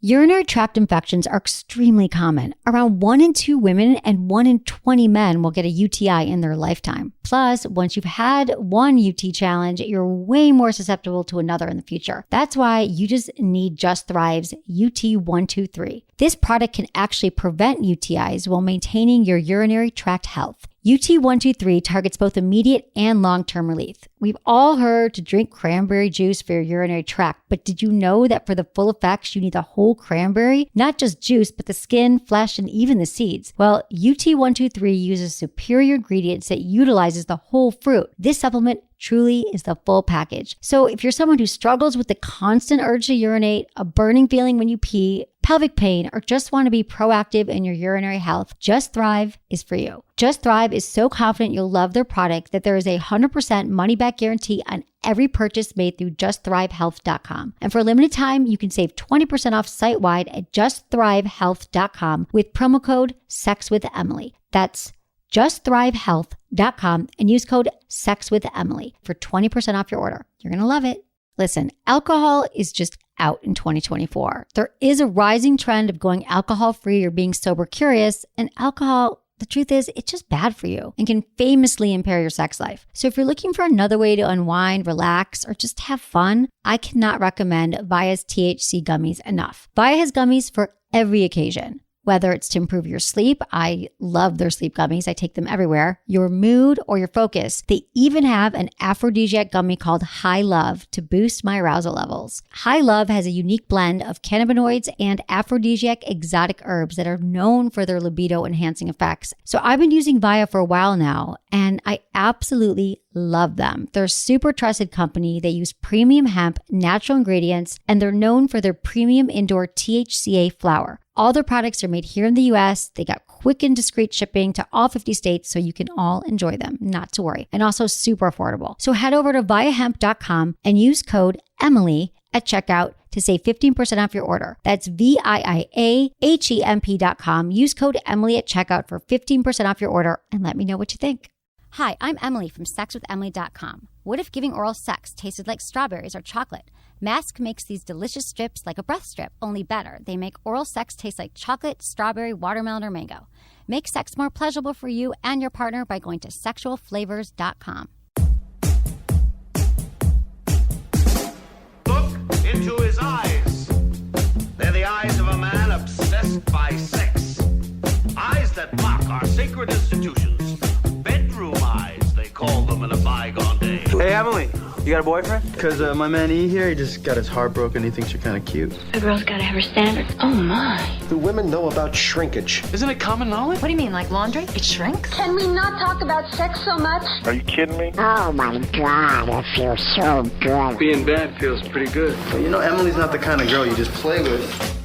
Urinary tract infections are extremely common. Around 1 in 2 women and 1 in 20 men will get a UTI in their lifetime. Plus, once you've had one UT challenge, you're way more susceptible to another in the future. That's why you just need Just Thrive's UT123. This product can actually prevent UTIs while maintaining your urinary tract health. UT123 targets both immediate and long-term relief. We've all heard to drink cranberry juice for your urinary tract, but did you know that for the full effects, you need the whole cranberry? Not just juice, but the skin, flesh, and even the seeds. Well, UT123 uses superior ingredients that utilizes the whole fruit. This supplement truly is the full package. So if you're someone who struggles with the constant urge to urinate, a burning feeling when you pee, pelvic pain, or just want to be proactive in your urinary health, Just Thrive is for you. Just Thrive is so confident you'll love their product that there is a 100% money-back guarantee on every purchase made through justthrivehealth.com. And for a limited time, you can save 20% off site-wide at justthrivehealth.com with promo code SEXWithEmily. That's justthrivehealth.com and use code SEXWithEmily for 20% off your order. You're going to love it. Listen, alcohol is just out in 2024. There is a rising trend of going alcohol-free or being sober curious, and alcohol, the truth is, it's just bad for you and can famously impair your sex life. So if you're looking for another way to unwind, relax, or just have fun, I cannot recommend Via's THC gummies enough. Via has gummies for every occasion. Whether it's to improve your sleep, I love their sleep gummies. I take them everywhere. Your mood or your focus. They even have an aphrodisiac gummy called High Love to boost my arousal levels. High Love has a unique blend of cannabinoids and aphrodisiac exotic herbs that are known for their libido enhancing effects. So I've been using Via for a while now, and I absolutely love them. They're a super trusted company. They use premium hemp, natural ingredients, and they're known for their premium indoor THCA flower. All their products are made here in the US. They got quick and discreet shipping to all 50 states, so you can all enjoy them, not to worry. And also super affordable. So head over to viahemp.com and use code Emily at checkout to save 15% off your order. That's VIIAHEMP.com. Use code Emily at checkout for 15% off your order and let me know what you think. Hi, I'm Emily from SexWithEmily.com. What if giving oral sex tasted like strawberries or chocolate? Mask makes these delicious strips like a breath strip, only better. They make oral sex taste like chocolate, strawberry, watermelon, or mango. Make sex more pleasurable for you and your partner by going to sexualflavors.com. Look into his eyes. They're the eyes of a man obsessed by sex. Eyes that mock our sacred institutions. Bedroom eyes, they call them in a bygone day. Hey, Emily, you got a boyfriend? Because my man E here, he just got his heart broken. He thinks you're kind of cute. A girl's got to have her standards. Oh, my. Do women know about shrinkage? Isn't it common knowledge? What do you mean, like laundry? It shrinks? Can we not talk about sex so much? Are you kidding me? Oh my God, it feels so good. Being bad feels pretty good. But you know, Emily's not the kind of girl you just play with.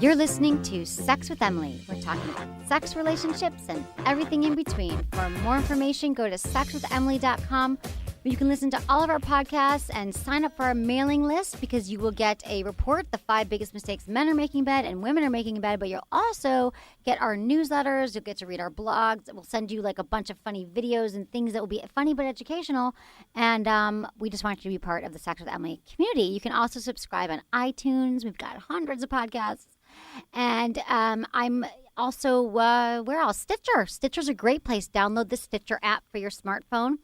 You're listening to Sex with Emily. We're talking about sex, relationships, and everything in between. For more information, go to sexwithemily.com, where you can listen to all of our podcasts and sign up for our mailing list, because you will get a report, the 5 biggest mistakes men are making in bed and women are making in bed, but you'll also get our newsletters. You'll get to read our blogs. We'll send you like a bunch of funny videos and things that will be funny but educational. And we just want you to be part of the Sex with Emily community. You can also subscribe on iTunes. We've got hundreds of podcasts. And I'm also, where else? Stitcher. Stitcher's a great place. Download the Stitcher app for your smartphone.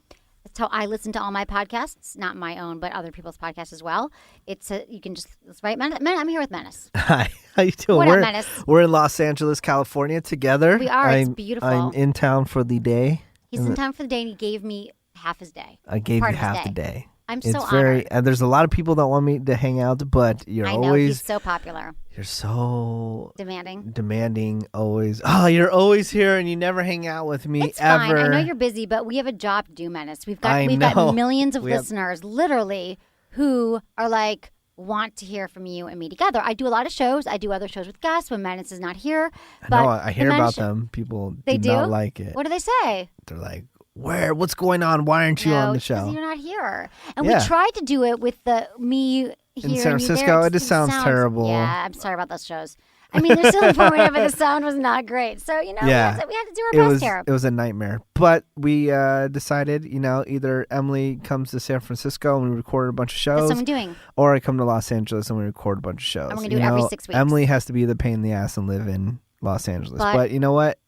That's how I listen to all my podcasts. Not my own, but other people's podcasts as well. You can just write Menace. I'm here with Menace. Hi, how you doing? What up, Menace? We're in Los Angeles, California together. We are. It's beautiful. I'm in town for the day. He's in town for the day, and he gave me half his day. I gave you half the day. I'm so honored. There's a lot of people that want me to hang out, but I know, he's so popular. You're so demanding always. Oh, you're always here and you never hang out with me it's ever. Fine. I know you're busy, but we have a job to do, Menace. We've got millions of listeners, literally, who are like, want to hear from you and me together. I do a lot of shows. I do other shows with guests when Menace is not here. But I hear about them. People do not like it. What do they say? They're like, what's going on? Why aren't you on the show? Because you're not here. And we tried to do it with me here in San Francisco. It just sounds terrible. Yeah, I'm sorry about those shows. I mean, they're still informative, but the sound was not great. So, we had to do our best here. It was a nightmare. But we decided, either Emily comes to San Francisco and we record a bunch of shows. That's what I'm doing. Or I come to Los Angeles and we record a bunch of shows. I'm going to do it every 6 weeks. Emily has to be the pain in the ass and live in Los Angeles. But you know what?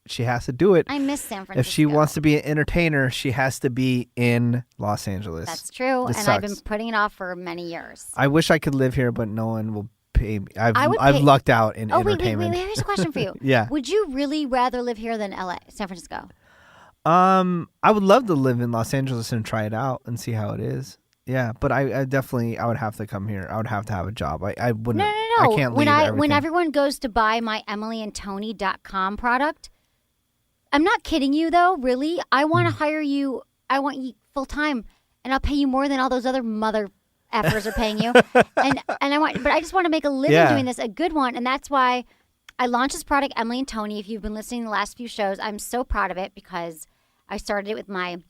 She has to do it. I miss San Francisco. If she wants to be an entertainer, she has to be in Los Angeles. That's true. This and sucks. I've been putting it off for many years. I wish I could live here, but no one will pay me. I've lucked out in entertainment. Wait. Here's a question for you. Yeah. Would you really rather live here than San Francisco? I would love to live in Los Angeles and try it out and see how it is. Yeah, but I definitely would have to come here. I would have to have a job. I wouldn't. No. I can't leave everything. When everyone goes to buy my emilyandtony.com product, I'm not kidding you though. Really, I want to hire you. I want you full time, and I'll pay you more than all those other mother effers are paying you. But I just want to make a living doing this, a good one, and that's why I launched this product, Emily and Tony. If you've been listening to the last few shows, I'm so proud of it because I started it with my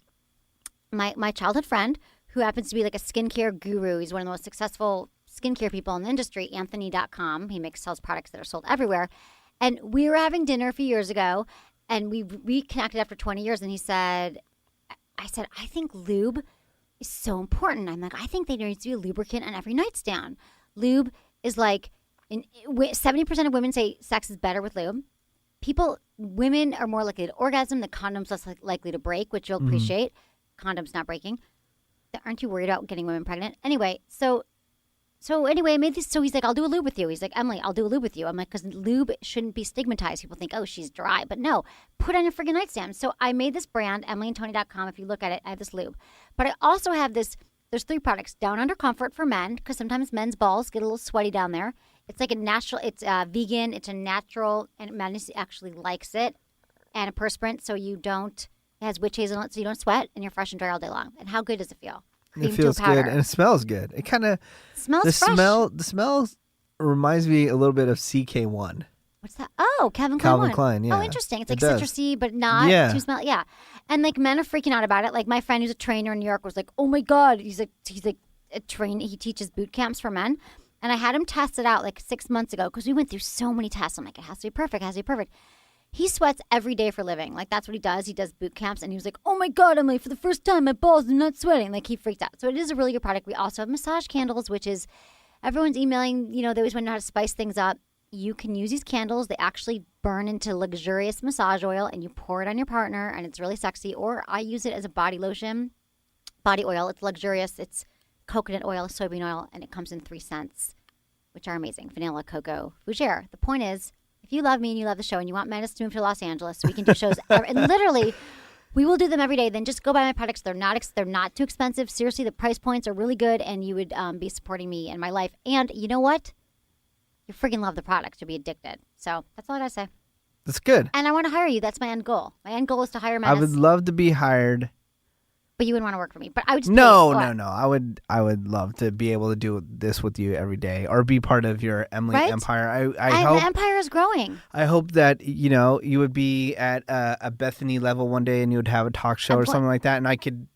childhood friend, who happens to be like a skincare guru. He's one of the most successful skincare people in the industry, Anthony.com. He sells products that are sold everywhere. And we were having dinner a few years ago, and we reconnected after 20 years, and I said, I think lube is so important. I'm like, I think there needs to be a lubricant on every nightstand. Lube is like, 70% of women say sex is better with lube. Women are more likely to orgasm. The condom's less likely to break, which you'll appreciate. Condom's not breaking. Aren't you worried about getting women pregnant? Anyway, so anyway, I made this. So he's like, I'll do a lube with you. He's like, Emily, I'll do a lube with you. I'm like, because lube shouldn't be stigmatized. People think, oh, she's dry. But no, put on your friggin' nightstand. So I made this brand, emilyandtony.com. If you look at it, I have this lube. But I also have this, there's 3 products. Down Under Comfort for men, because sometimes men's balls get a little sweaty down there. It's like a natural, it's vegan, it's a natural, and men actually likes it. And a perspirant, so you don't, it has witch hazel in it, so you don't sweat, and you're fresh and dry all day long. And how good does it feel? It feels good, and it smells good. It kind of smells fresh. The smell reminds me a little bit of CK1. What's that? Oh, Calvin Klein, yeah. Oh, interesting. It's like citrusy, but not too smelly. Yeah. And like men are freaking out about it. Like my friend who's a trainer in New York was like, oh my God. He's like a trainer. He teaches boot camps for men. And I had him test it out like 6 months ago because we went through so many tests. I'm like, it has to be perfect. It has to be perfect. He sweats every day for a living. Like, that's what he does. He does boot camps. And he was like, oh, my God, I'm like, for the first time, my balls are not sweating. Like, he freaked out. So it is a really good product. We also have massage candles, which is everyone's emailing. They always want to know how to spice things up. You can use these candles. They actually burn into luxurious massage oil, and you pour it on your partner, and it's really sexy. Or I use it as a body lotion, body oil. It's luxurious. It's coconut oil, soybean oil, and it comes in 3 scents, which are amazing. Vanilla, cocoa, fougere. The point is, if you love me and you love the show and you want Menace to move to Los Angeles so we can do shows, and literally, we will do them every day, then just go buy my products. They're not too expensive. Seriously, the price points are really good, and you would be supporting me in my life. And you know what? You freaking love the products. You'll be addicted. So that's all I got to say. That's good. And I want to hire you. That's my end goal. My end goal is to hire Menace. I would love to be hired. But you wouldn't want to work for me. But I would just No. I would love to be able to do this with you every day or be part of your Emily empire. I hope the empire is growing. I hope that you would be at a Bethany level one day and you would have a talk show or something like that, and I could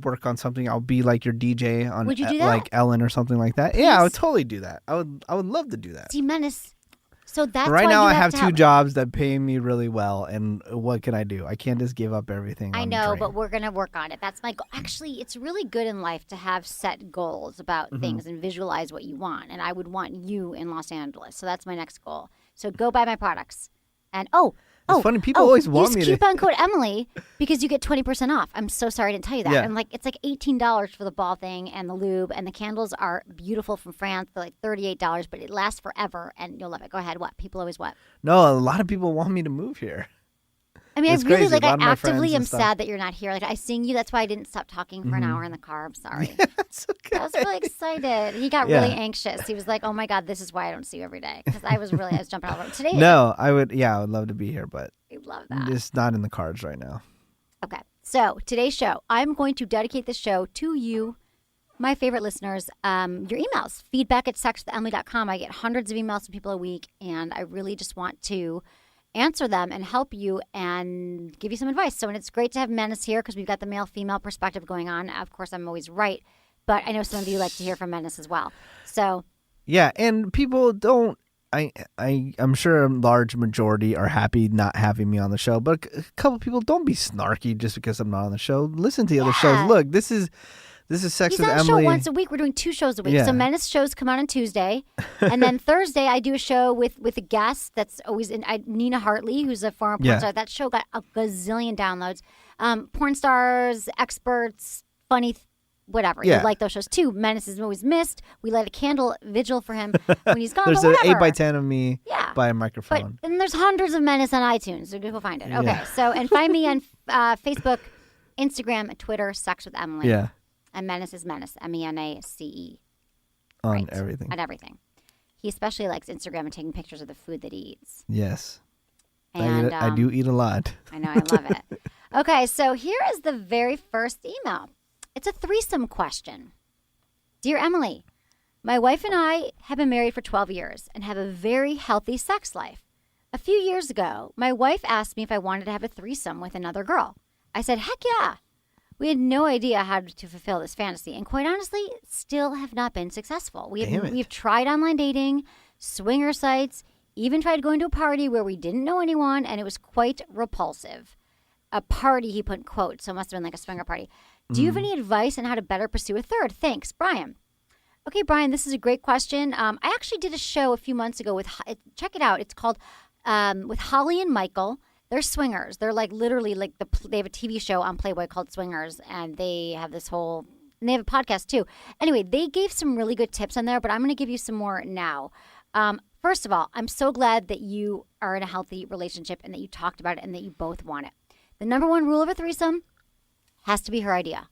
work on something. I'll be like your DJ on would you do that? Like Ellen or something like that. Please. Yeah, I would totally do that. I would love to do that. See, Menace. So that's right why now you I have 2 help. jobs that pay me really well, and what can I do? I can't just give up everything. I know, but we're going to work on it. That's my goal. Actually, it's really good in life to have set goals about things and visualize what you want. And I would want you in Los Angeles. So that's my next goal. So go buy my products. And it's funny. People always want me to use coupon code Emily because you get 20% off. I'm so sorry I didn't tell you that. Yeah. And it's like $18 for the ball thing and the lube, and the candles are beautiful from France. They're like $38, but it lasts forever, and you'll love it. Go ahead. What? People always what? No, a lot of people want me to move here. I mean, It's I really crazy. A lot of I my actively friends am and stuff. sad that you're not here. Like, I sing you. That's why I didn't stop talking for an hour in the car. I'm sorry. It's okay. I was really excited. He got really anxious. He was like, "Oh my God, this is why I don't see you every day." Because I was jumping all over today. No, I would love to be here, but I love that. it's not in the cards right now. Okay, so today's show, I'm going to dedicate this show to you, my favorite listeners. Your emails, feedback@sexwithemily.com. I get hundreds of emails from people a week, and I really just want to answer them and help you and give you some advice. So, and it's great to have Menace here because we've got the male-female perspective going on. Of course, I'm always right, but I know some of you like to hear from Menace as well. So, yeah, and people don't I'm sure a large majority are happy not having me on the show, but a couple people, don't be snarky just because I'm not on the show. Listen to the other shows. Look, this is Sex He's with on Emily. a show once a week. We're doing 2 shows a week. Yeah. So Menace shows come out on Tuesday. And then Thursday, I do a show with a guest that's always Nina Hartley, who's a former porn star. That show got a gazillion downloads. Porn stars, experts, funny, whatever. You like those shows too. Menace is always missed. We light a candle vigil for him when he's gone. There's an an 8x10 of me by a microphone. But then there's hundreds of Menace on iTunes. So go find it. Okay. Yeah. So, and find me on Facebook, Instagram, and Twitter, Sex with Emily. Yeah. And Menace is Menace, MENACE. On everything. On everything. He especially likes Instagram and taking pictures of the food that he eats. Yes. And I do eat a lot. I know, I love it. Okay, so here is the very first email. It's a threesome question. Dear Emily, my wife and I have been married for 12 years and have a very healthy sex life. A few years ago, my wife asked me if I wanted to have a threesome with another girl. I said, heck yeah. We had no idea how to fulfill this fantasy, and quite honestly, still have not been successful. We've tried online dating, swinger sites, even tried going to a party where we didn't know anyone, and it was quite repulsive. A party, he put in quotes, so it must have been like a swinger party. Do you have any advice on how to better pursue a third? Thanks, Brian. Okay, Brian, this is a great question. I actually did a show a few months ago with, check it out, it's called with Holly and Michael. They're swingers. They're like literally like they have a TV show on Playboy called Swingers, and they have this whole, and they have a podcast too. Anyway, they gave some really good tips on there, but I'm going to give you some more now. First of all, I'm so glad that you are in a healthy relationship and that you talked about it and that you both want it. The number one rule of a threesome has to be her idea.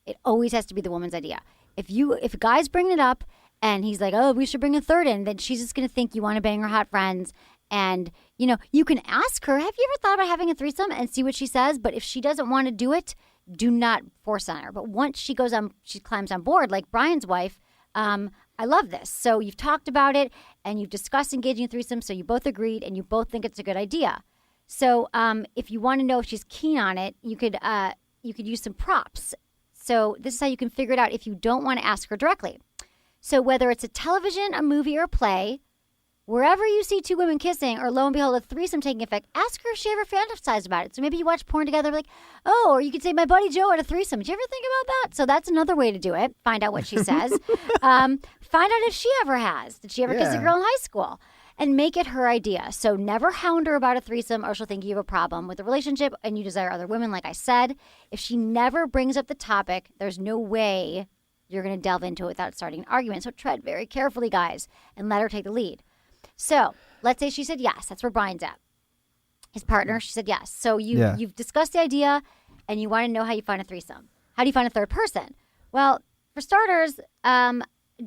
It always has to be the woman's idea. If a guy's bringing it up and he's like, oh, we should bring a third in, then she's just going to think you want to bang her hot friends. And, you can ask her, have you ever thought about having a threesome, and see what she says? But if she doesn't want to do it, do not force on her. But once she climbs on board, like Brian's wife, I love this. So you've talked about it, and you've discussed engaging in threesome, so you both agreed, and you both think it's a good idea. So if you want to know if she's keen on it, you could use some props. So this is how you can figure it out if you don't want to ask her directly. So whether it's a television, a movie, or a play, wherever you see 2 women kissing, or lo and behold, a threesome taking effect, ask her if she ever fantasized about it. So maybe you watch porn together, like, oh, or you could say, my buddy Joe had a threesome. Did you ever think about that? So that's another way to do it. Find out what she says. Find out if she ever has. Did she ever kiss a girl in high school? And make it her idea. So never hound her about a threesome, or she'll think you have a problem with the relationship and you desire other women, like I said. If she never brings up the topic, there's no way you're going to delve into it without starting an argument. So tread very carefully, guys, and let her take the lead. So let's say she said yes. That's where Brian's at. His partner, she said yes. So you've discussed the idea, and you want to know how you find a threesome. How do you find a third person? Well, for starters,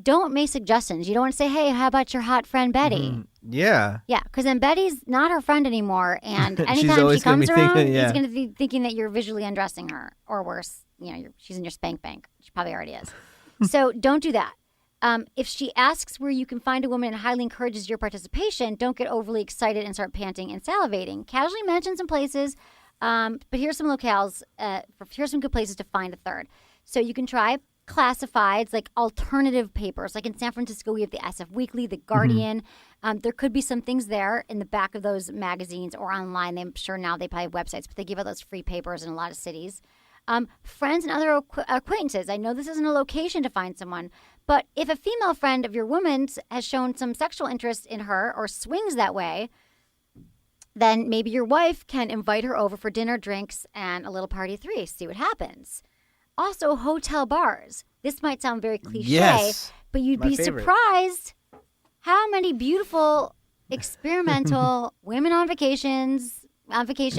don't make suggestions. You don't want to say, hey, how about your hot friend Betty? Mm-hmm. Yeah. Yeah, because then Betty's not her friend anymore, and anytime she comes around, he's going to be thinking that you're visually undressing her, or worse, she's in your spank bank. She probably already is. So don't do that. If she asks where you can find a woman and highly encourages your participation, don't get overly excited and start panting and salivating. Casually mention some places, but here's some locales. Here's some good places to find a third. So you can try classifieds, like alternative papers. Like in San Francisco, we have the SF Weekly, the Guardian. There could be some things there in the back of those magazines or online. I'm sure now they probably have websites, but they give out those free papers in a lot of cities. Friends and other acquaintances. I know this isn't a location to find someone, but if a female friend of your woman's has shown some sexual interest in her or swings that way, then maybe your wife can invite her over for dinner, drinks, and a little party of 3. See what happens. Also, hotel bars. This might sound very cliche, but you'd be surprised how many beautiful experimental women on vacation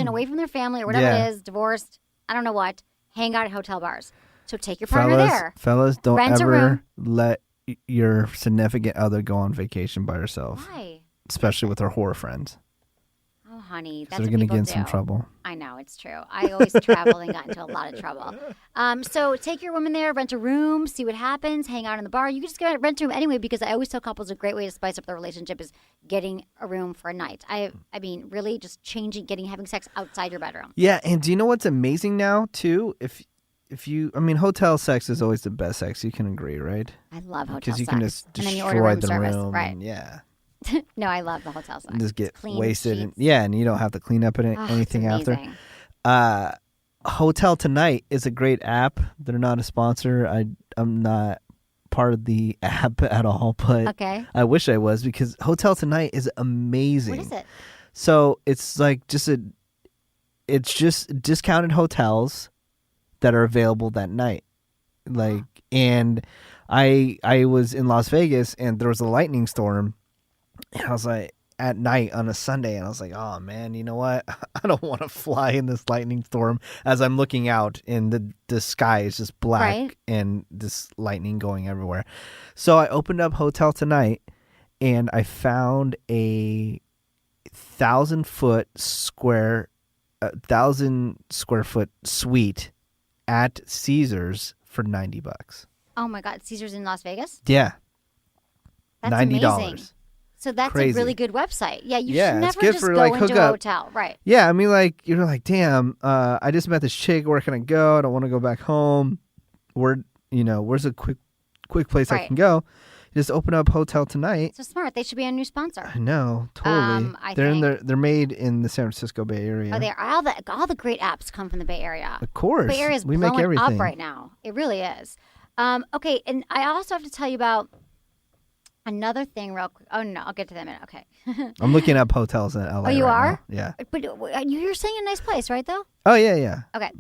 away from their family or whatever it is, divorced, I don't know what, hang out at hotel bars. So take your partner there. Fellas, don't ever let your significant other go on vacation by herself. Why? Especially with her whore friends. Oh, honey, that's so they're going to get in some trouble. I know, it's true. I always traveled and got into a lot of trouble. So take your woman there, rent a room, see what happens, hang out in the bar. You can just rent a room anyway, because I always tell couples a great way to spice up their relationship is getting a room for a night. I mean, really just having sex outside your bedroom. Yeah, and do you know what's amazing now, too? Hotel sex is always the best sex. You can agree, right? I love hotel sex. Because you can just and then you destroy order room the service. room. Right. And, yeah. No, I love the hotel sex. And just get It's clean wasted. sheets. And you don't have to clean up anything it's after. amazing. Hotel Tonight is a great app. They're not a sponsor. I'm not part of the app at all, but Okay. I wish I was, because Hotel Tonight is amazing. What is it? So it's like it's just discounted hotels that are available that night. Like, and I was in Las Vegas and there was a lightning storm, and I was like, at night on a Sunday, and I was like, oh man, you know what? I don't want to fly in this lightning storm. As I'm looking out and the sky is just black, Right. and this lightning going everywhere. So I opened up Hotel Tonight and I found a 1,000 square foot suite at Caesars for $90. Oh my God, Caesars in Las Vegas? Yeah. That's $90. amazing. So that's Crazy. a really good website. Yeah, you Yeah, should it's never good just for, go like, into a hookup. hotel. Right. Yeah, I mean, like, you're like, damn, I just met this chick. Where can I go? I don't want to go back home. Where's a quick place I Right. can go? You just open up Hotel Tonight. So smart. They should be a new sponsor. I know, totally. I They're made in the San Francisco Bay Area. Oh, they are. All the great apps come from the Bay Area. Of course, Bay Area is we make blowing everything up right now. It really is. Okay, and I also have to tell you about another thing real quick. Oh, no, I'll get to that in a minute. Okay. I'm looking up hotels in LA. Oh, you right are? now. Yeah. But you're saying a nice place, right, though? Oh yeah. Okay.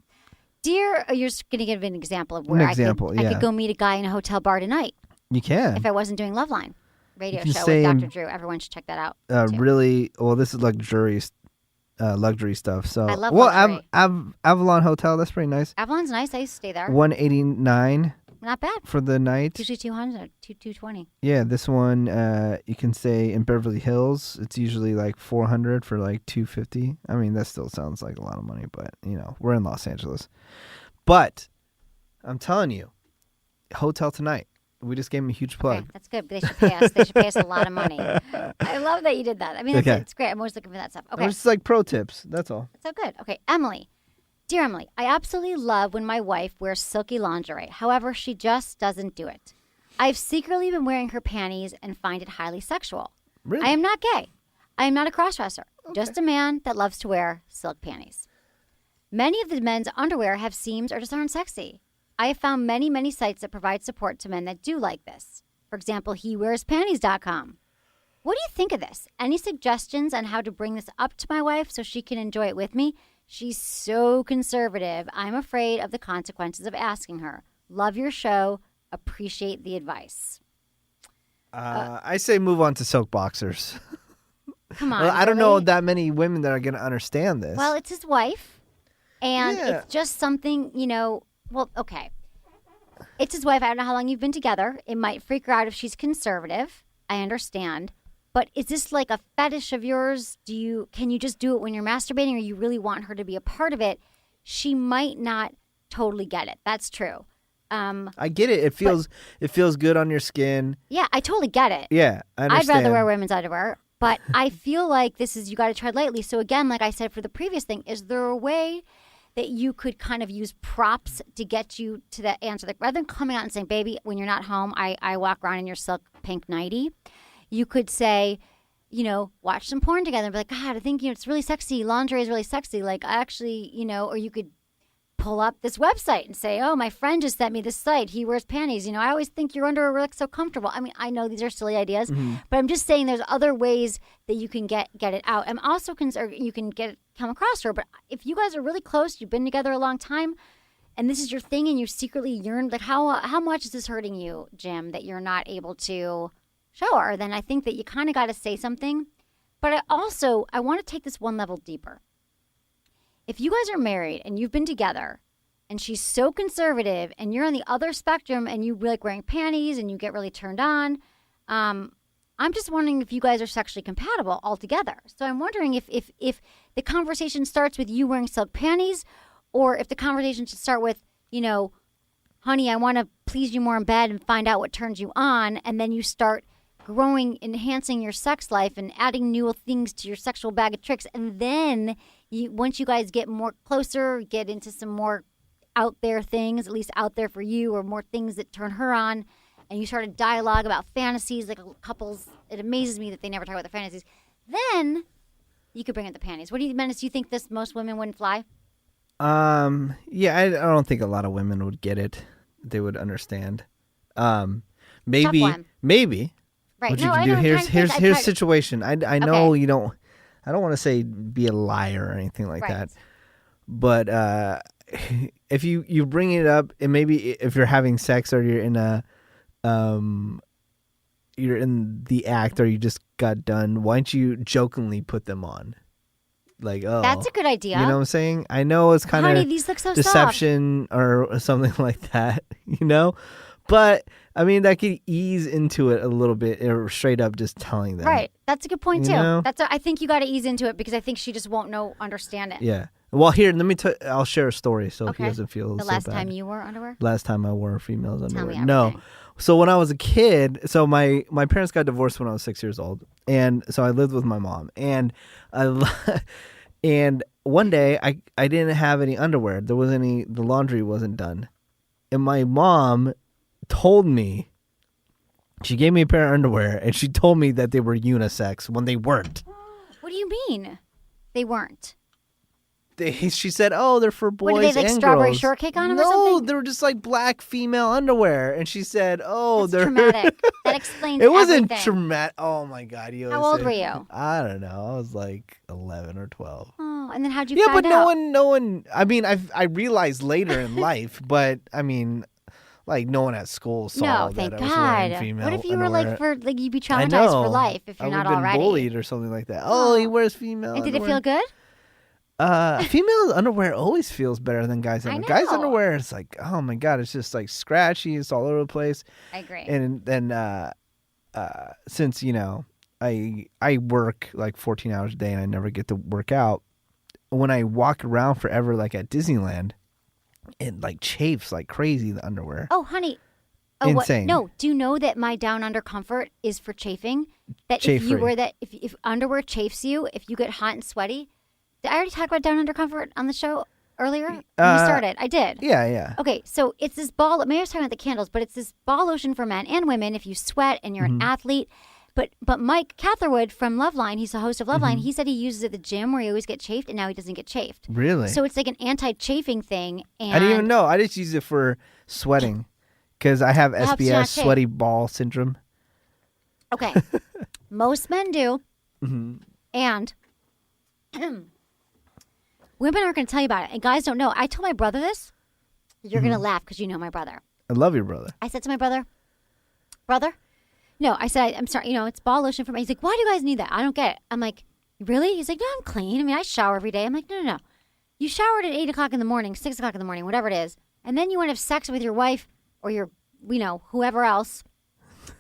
You're just going to give an example of An where example, I yeah. could go meet a guy in a hotel bar tonight You can. if I wasn't doing Loveline radio can show stay with in- Dr. Drew. Everyone should check that out. too. Really, well, this is luxury stuff. So, I love well, luxury. Avalon Hotel, that's pretty nice. Avalon's nice. I used to stay there. $189 Not bad. for the night. Usually 200, 220. Yeah, this one you can stay in Beverly Hills. It's usually like $400 for like $250. I mean, that still sounds like a lot of money, but we're in Los Angeles. But I'm telling you, Hotel Tonight. We just gave them a huge plug. Okay, that's good. But they should pay us. They should pay us a lot of money. I love that you did that. I mean, Okay. it's great. I'm always looking for that stuff. Okay, It's like pro tips. That's all. so good. Okay, Emily. Dear Emily, I absolutely love when my wife wears silky lingerie. However, she just doesn't do it. I've secretly been wearing her panties and find it highly sexual. Really? I am not gay. I am not a crossdresser. Just a man that loves to wear silk panties. Many of the men's underwear have seams or just aren't sexy. I have found many sites that provide support to men that do like this. For example, hewearspanties.com. What do you think of this? Any suggestions on how to bring this up to my wife so she can enjoy it with me? She's so conservative. I'm afraid of the consequences of asking her. Love your show. Appreciate the advice. I say move on to silk boxers. Come on. Well, I don't know really? that many women that are going to understand this. Well, it's his wife. And Yeah. it's just something, well, okay. It's his wife. I don't know how long you've been together. It might freak her out if she's conservative. I understand. But is this like a fetish of yours? Can you just do it when you're masturbating, or you really want her to be a part of it? She might not totally get it. That's true. I get it. It feels good on your skin. Yeah, I totally get it. Yeah, I I'd understand. rather wear women's underwear, but I feel like you got to tread lightly. So again, like I said for the previous thing, is there a way that you could kind of use props to get you to that answer? Like rather than coming out and saying, baby, when you're not home, I walk around in your silk pink nightie. You could say, watch some porn together and be like, God, I think, it's really sexy. Lingerie is really sexy. Like actually, or you could pull up this website and say, oh, my friend just sent me this site. He wears panties. I always think your underwear looks so comfortable. I mean, I know these are silly ideas, but I'm just saying there's other ways that you can get it out. I'm also concerned you can come across her. But if you guys are really close, you've been together a long time, and this is your thing, and you secretly yearn, like how much is this hurting you, Jim, that you're not able to show her? Then I think that you kind of got to say something. But I want to take this one level deeper. If you guys are married and you've been together and she's so conservative and you're on the other spectrum and you like wearing panties and you get really turned on, I'm just wondering if you guys are sexually compatible altogether. So I'm wondering if the conversation starts with you wearing silk panties, or if the conversation should start with, honey, I want to please you more in bed and find out what turns you on. And then you start growing, enhancing your sex life and adding new things to your sexual bag of tricks. And then once you guys get more closer, get into some more out there things, at least out there for you, or more things that turn her on, and you start a dialogue about fantasies, like couples. It amazes me that they never talk about their fantasies. Then you could bring up the panties. What do you, Menace? Do you think most women wouldn't fly? Yeah, I don't think a lot of women would get it. They would understand. Maybe. Right. What No, you I can do, know. here's a situation. I know Okay. you don't. I don't want to say be a liar or anything like Right. that. But if you bring it up, and maybe if you're having sex or you're in the act or you just got done, why don't you jokingly put them on? Like, oh, That's a good idea. You know what I'm saying? I know it's kind Honey, of these look so deception or something like that, you know? But, I mean, that could ease into it a little bit or straight up just telling them. Right. That's a good point, too. You know? I think you got to ease into it because I think she just won't understand it. Yeah. Well, here, I'll share a story so he doesn't feel the so last bad. time you wore underwear? Last time I wore female's underwear. me everything. No. So when I was a kid, so my parents got divorced when I was 6 years old. And so I lived with my mom. And and one day I didn't have any underwear. The laundry wasn't done. And my mom told me, she gave me a pair of underwear and she told me that they were unisex when they weren't. What do you mean? They weren't. She said, "Oh, they're for boys What, did they like and strawberry girls." shortcake on them or No, something? they were just like black female underwear. And she said, "Oh, That's they're traumatic. That explains It wasn't everything. traumatic. Oh my God, you. How old were you? I don't know. I was like 11 or 12. Oh, and then how'd you Yeah, find but out? no one. I mean, I realized later in life, but I mean, like no one at school saw No, that thank I was wearing God. female What if you were underwear. you'd be I traumatized know. for life if you're I not would've been already? bullied or something like that. Oh, he wears female. And did it underwear. feel good? Female underwear always feels better than guys' underwear. Guys' know. underwear, it's like, oh my God, it's just like scratchy. It's all over the place. I agree. And then since, I work like 14 hours a day and I never get to work out, when I walk around forever like at Disneyland, it like chafes like crazy, the underwear. Oh, honey. Oh, Insane. No, do you know that my down under comfort is for chafing? That if you Chafe-free. wear that, if underwear chafes you, if you get hot and sweaty. Did I already talk about down under comfort on the show earlier? When we started. I did. Yeah. Okay, so it's this ball. Maybe I was talking about the candles, but it's this ball lotion for men and women if you sweat and you're an athlete. But Mike Catherwood from Loveline, he's the host of Loveline, he said he uses it at the gym where he always gets chafed, and now he doesn't get chafed. Really? So it's like an anti-chafing thing. And I didn't even know. I just use it for sweating because I have helps you not SBS, chafe. sweaty ball syndrome. Okay. Most men do. Mm-hmm. And women aren't going to tell you about it. And guys don't know. I told my brother this. You're going to laugh because you know my brother. I love your brother. I said to my brother, no, I said, I'm sorry, it's ball lotion for me. He's like, why do you guys need that? I don't get it. I'm like, really? He's like, no, I'm clean. I mean, I shower every day. I'm like, no. You showered at 8 o'clock in the morning, 6 o'clock in the morning, whatever it is. And then you want to have sex with your wife or your, whoever else.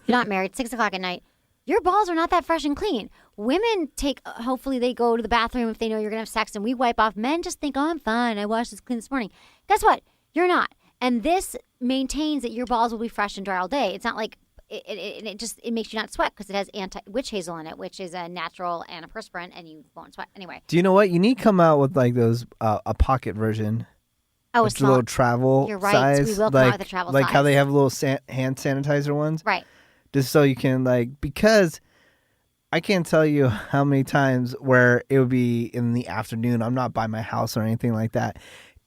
You're not married, 6 o'clock at night. Your balls are not that fresh and clean. Women hopefully they go to the bathroom if they know you're going to have sex and we wipe off. Men just think, oh, I'm fine. I washed this clean this morning. Guess what? You're not. And this maintains that your balls will be fresh and dry all day. It's not like it makes you not sweat because it has witch hazel in it, which is a natural antiperspirant, and you won't sweat anyway. Do you know what? You need to come out with like those a pocket version. Oh, It's a little travel You're right. size. We will come out with a travel like size. how they have little hand sanitizer ones. Right. Just so you can because I can't tell you how many times where it would be in the afternoon. I'm not by my house or anything like that.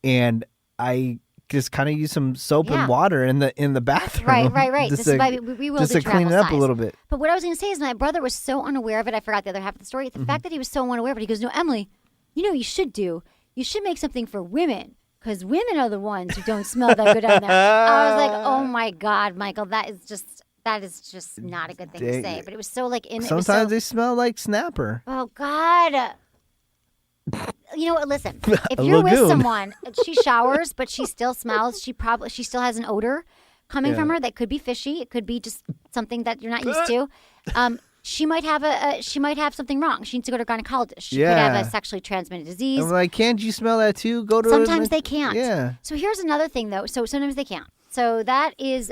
And I just kind of use some soap and water in the bathroom. Right. Just This is to, why we will just do to clean it travel up size. a little bit. But what I was going to say is my brother was so unaware of it. I forgot the other half of the story. The fact that he was so unaware of it, he goes, no, Emily, what you should do? You should make something for women because women are the ones who don't smell that good down there. I was like, oh my God, Michael, that is just not a good thing to say. But it was so Sometimes they smell like Snapper. Oh God. You know what? Listen, if you're with lagoon. someone, she showers, but she still smells. She still has an odor coming from her that could be fishy. It could be just something that you're not used to. She might have something wrong. She needs to go to a gynecologist. She could have a sexually transmitted disease. I'm like, can't you smell that too? Go to Sometimes they can't. Yeah. So here's another thing though. So sometimes they can't. So that is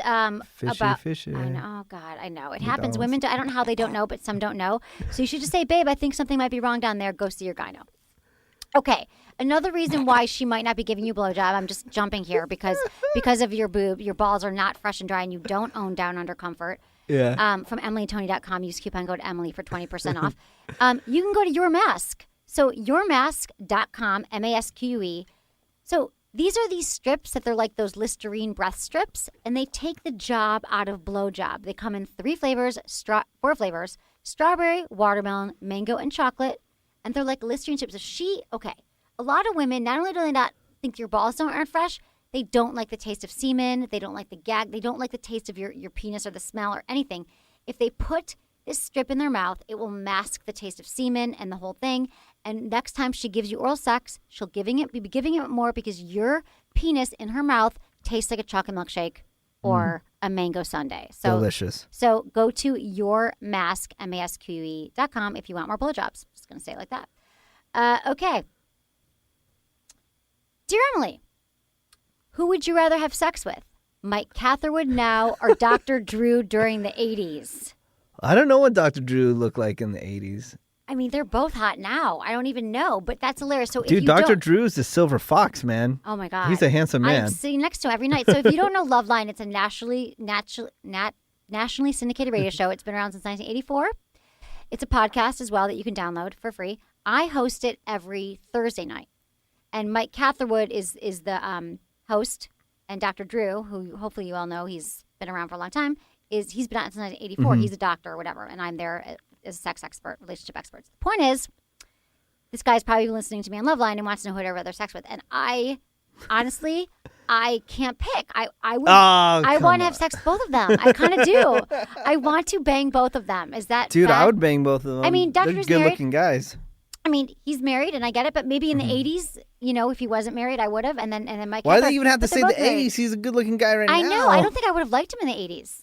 Fishy. I know. Oh God, I know. It happens. Women, I don't know how they don't know, but some don't know. So you should just say, babe, I think something might be wrong down there. Go see your gyno. Okay. Another reason why she might not be giving you a blowjob, I'm just jumping here because of your boob, your balls are not fresh and dry and you don't own Down Under Comfort. Yeah. From EmilyandTony.com, use coupon code Emily for 20% off. You can go to Your Mask. So yourmask.com, MASQUE. So these are these strips that they're like those Listerine breath strips, and they take the job out of blowjob. They come in 4 flavors, strawberry, watermelon, mango, and chocolate. And they're like Listerine strips. A lot of women, not only do they not think your balls aren't fresh, they don't like the taste of semen. They don't like the gag. They don't like the taste of your penis or the smell or anything. If they put this strip in their mouth, it will mask the taste of semen and the whole thing. And next time she gives you oral sex, she'll be giving it more because your penis in her mouth tastes like a chocolate milkshake or a mango sundae. So delicious. So go to yourmask, MASQE.com if you want more blowjobs. Just going to say it like that. Okay. Dear Emily, who would you rather have sex with? Mike Catherwood now or Dr. Drew during the 80s? I don't know what Dr. Drew looked like in the 80s. I mean, they're both hot now. I don't even know, but that's hilarious. So, dude, if you Dr. Drew is the silver fox, man. Oh my God, he's a handsome man. I'm sitting next to him every night. So if you don't know Loveline, it's a nationally syndicated radio show. It's been around since 1984. It's a podcast as well that you can download for free. I host it every Thursday night, and Mike Catherwood is the host, and Dr. Drew, who hopefully you all know, he's been around for a long time. He's been on since 1984. He's a doctor or whatever, and I'm there as a sex expert, relationship expert. The point is, this guy's probably listening to me on Loveline and wants to know who I'd rather sex with. And I, honestly, I can't pick. I want to have sex with both of them. I kind of do. I want to bang both of them. Is that dude? bad? I would bang both of them. I mean, Dr. Drew's married. Good-looking guys. I mean, he's married, and I get it. But maybe in the 80s, if he wasn't married, I would have. And then Mike. Why do they even have to say the 80s? He's a good-looking guy now. I know. I don't think I would have liked him in the 80s.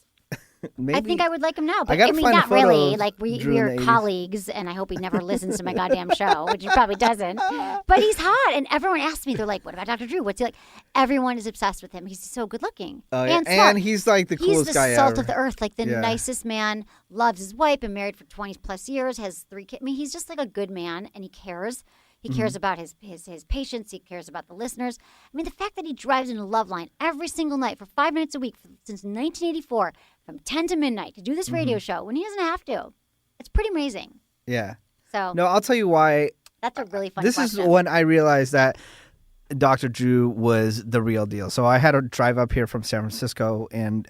Maybe. I think I would like him now, but I mean, not really. Like we're colleagues, and I hope he never listens to my goddamn show, which he probably doesn't. But he's hot, and everyone asks me, they're like, "What about Dr. Drew? What's he like?" Everyone is obsessed with him. He's so good looking, and smart. And he's like the coolest guy ever. He's the salt of the earth, like the nicest man. Loves his wife, been married for 20 plus years, has 3 kids. I mean, he's just like a good man, and he cares. He cares about his patients. He cares about the listeners. I mean, the fact that he drives into Loveline every single night for 5 minutes a week since 1984, from 10 to midnight, to do this radio show when he doesn't have to. It's pretty amazing. Yeah. So no, I'll tell you why. That's a really fun question. This is when I realized that Dr. Drew was the real deal. So I had to drive up here from San Francisco, and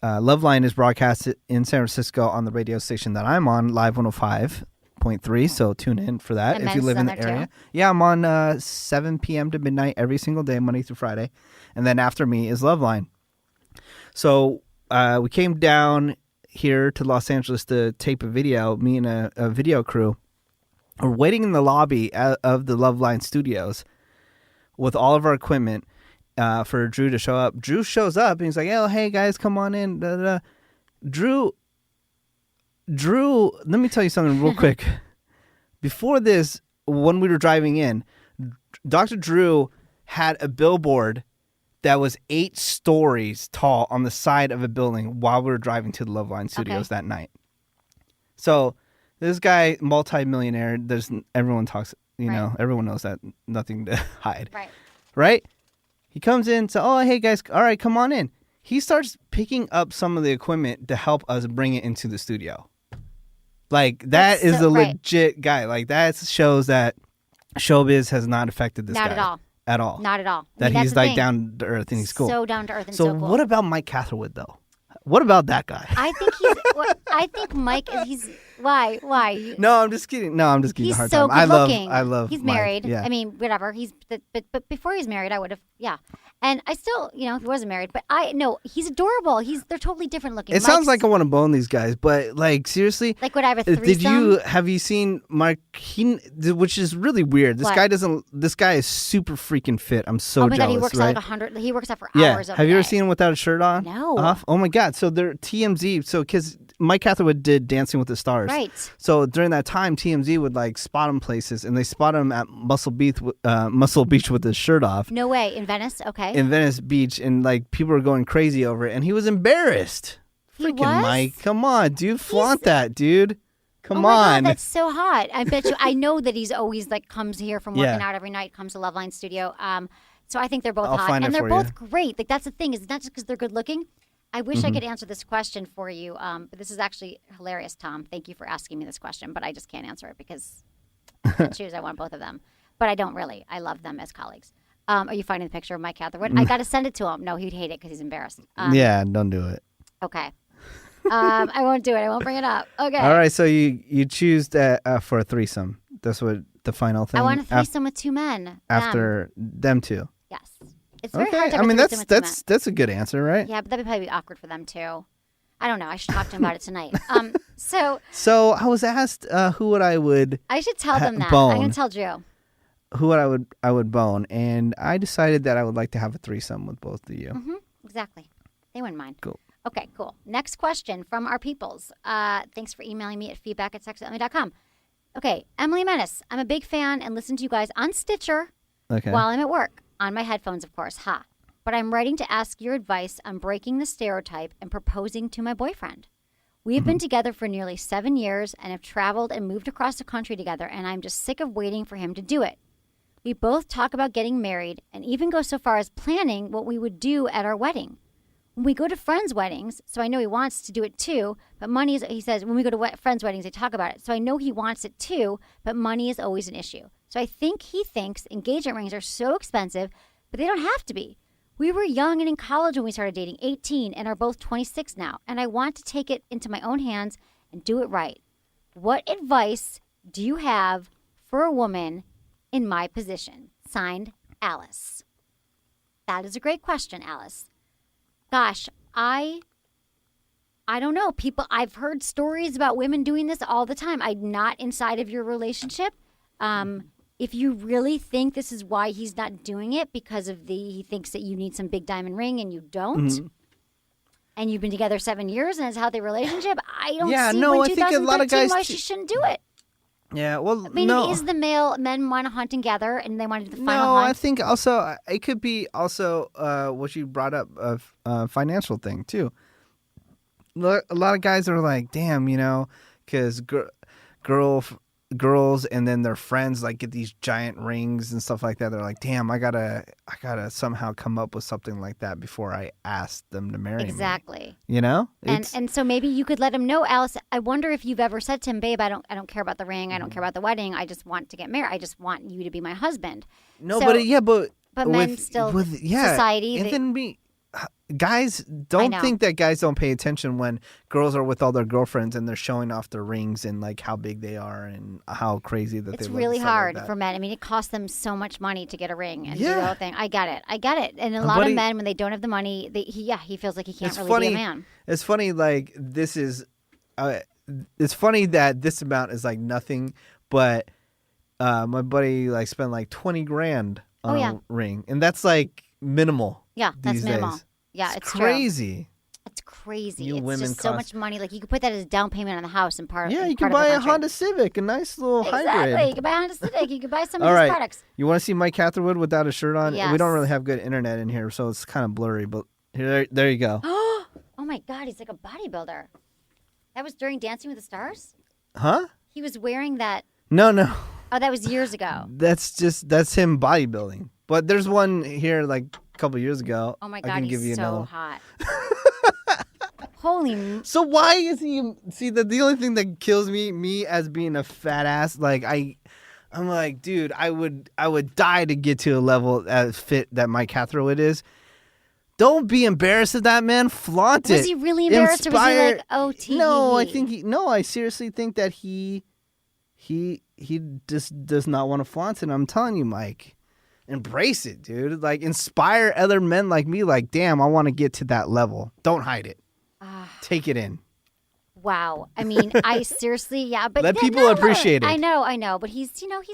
Loveline is broadcasted in San Francisco on the radio station that I'm on, Live 105.3, so tune in for that if you live in the area. Too. Yeah, I'm on 7 p.m. to midnight every single day, Monday through Friday. And then after me is Loveline. So we came down here to Los Angeles to tape a video, me and a video crew. We're waiting in the lobby of the Loveline studios with all of our equipment for Drew to show up. Drew shows up and he's like, "Oh, hey guys, come on in." Da, da, da. Drew, let me tell you something real quick. Before this, when we were driving in, Dr. Drew had a billboard that was 8 stories tall on the side of a building while we were driving to the Loveline studios that night. So this guy, multi-millionaire, everyone talks, everyone knows that, nothing to hide. Right? He comes in, so, "Oh, hey guys, all right, come on in." He starts picking up some of the equipment to help us bring it into the studio. Like, that is a legit guy. Like, that shows that showbiz has not affected this guy. Not at all. At all. Not at all. That he's like down to earth and he's cool. So down to earth and so cool. So what about Mike Catherwood though? What about that guy? I think Mike is why? No, I'm just kidding. No, I'm just giving he's a hard so time. good looking. I love He's Mike. married. Yeah. I mean, whatever. But before he's married, I would have And I still, if he wasn't married, but he's adorable. They're totally different looking. It sounds like I want to bone these guys, but like seriously, like would I have a threesome? Have you seen Mark? Which is really weird. This guy doesn't. This guy is super freaking fit. I'm so jealous. Oh my God, he works out like 100. He works out for hours. Have you ever seen him without a shirt on? No. Off? Oh my God. So they're TMZ. So because Mike Catherwood did Dancing with the Stars, right? So during that time, TMZ would like spot him places, and they spot him at Muscle Beach with his shirt off. No way. In Venice, okay. In Venice Beach, and like people were going crazy over it, and he was embarrassed. Freaking Mike, come on, dude, flaunt that, dude. Come my on. God, that's so hot. I bet you. I know that he's always like comes here from working out every night, comes to Loveline Studio. So I think they're both hot, and they're both great. Like that's the thing, is it's not just because they're good looking. I wish I could answer this question for you, but this is actually hilarious, Tom. Thank you for asking me this question, but I just can't answer it because I can't choose. I want both of them, but I don't really. I love them as colleagues. Are you finding the picture of Mike Catherwood? I got to send it to him. No, he'd hate it because he's embarrassed. Yeah, don't do it. Okay. I won't do it. I won't bring it up. Okay. All right, so you choose that for a threesome. That's what the final thing. I want a threesome with two men. After them two. Yes. It's very hard to I have mean, a threesome with two men. that's a good answer, right? Yeah, but that'd probably be awkward for them too. I don't know. I should talk to him about it tonight. So I was asked who would I would. I should tell them that. Bone. I'm gonna tell Drew. Who I would bone, and I decided that I would like to have a threesome with both of you. Mm-hmm. Exactly. They wouldn't mind. Cool. Okay, cool. Next question from our peoples. Thanks for emailing me at feedback@sexwithemily.com. Okay, Emily Menace. I'm a big fan and listen to you guys on Stitcher while I'm at work. On my headphones, of course. Ha. But I'm writing to ask your advice on breaking the stereotype and proposing to my boyfriend. We have been together for nearly 7 years and have traveled and moved across the country together, and I'm just sick of waiting for him to do it. We both talk about getting married and even go so far as planning what we would do at our wedding. When we go to friends' weddings, so I know he wants to do it too, but money is, he says, when we go to friends' weddings, they talk about it. So I know he wants it too, but money is always an issue. So I think he thinks engagement rings are so expensive, but they don't have to be. We were young and in college when we started dating, 18, and are both 26 now. And I want to take it into my own hands and do it right. What advice do you have for a woman in my position? Signed, Alice. That is a great question, Alice. Gosh, I don't know. I've heard stories about women doing this all the time. I'm not inside of your relationship. If you really think this is why he's not doing it because of he thinks that you need some big diamond ring and you don't, and you've been together 7 years and it's a healthy relationship, I don't see when 2013 why she shouldn't do it. Yeah, well, I mean, it is the men want to hunt and gather, and they want to do the final hunt. I think also it could be also what you brought up of financial thing too. A lot of guys are like, damn, because girls and then their friends like get these giant rings and stuff like that. They're like, damn, I gotta somehow come up with something like that before I ask them to marry me. Exactly. And so maybe you could let him know, Alice. I wonder if you've ever said to him, babe, I don't care about the ring. I don't care about the wedding. I just want to get married. I just want you to be my husband. No, but men still society. And then guys don't think that guys don't pay attention when girls are with all their girlfriends and they're showing off their rings and like how big they are and how crazy that they look. It's really hard for men. I mean, it costs them so much money to get a ring and do the whole thing. I get it. And a lot of men, when they don't have the money, he feels like he can't really be a man. It's funny, like this is, it's funny that this amount is like nothing, but my buddy like spent like $20,000 on a ring, and that's like minimal. Yeah, that's minimal. Days. Yeah, it's crazy. True. It's crazy. You it's women just so much money. Like you could put that as a down payment on the house and part. Yeah, you can buy a Honda Civic, a nice little hybrid. Exactly. You can buy a Honda Civic. You can buy some of All these right. products. You want to see Mike Catherwood without a shirt on? Yes. We don't really have good internet in here, so it's kind of blurry. But there you go. Oh my God, he's like a bodybuilder. That was during Dancing with the Stars? Huh? He was wearing that. No. Oh, that was years ago. That's him bodybuilding. But there's one here like a couple years ago. Oh my God, I can give you he's so another. hot. Holy. So why is he? See, the only thing that kills me as being a fat ass, like I'm like, dude, I would die to get to a level as fit that Mike Catherwood is. Don't be embarrassed of that, man. Flaunt it. Was he really embarrassed, or was he like, oh, tee? No, I seriously think that he just does not want to flaunt it. I'm telling you, Mike. Embrace it, dude. Like, inspire other men like me. Like, damn, I want to get to that level. Don't hide it. Take it in. Wow. I mean, I seriously, but let people appreciate it. I know, but he's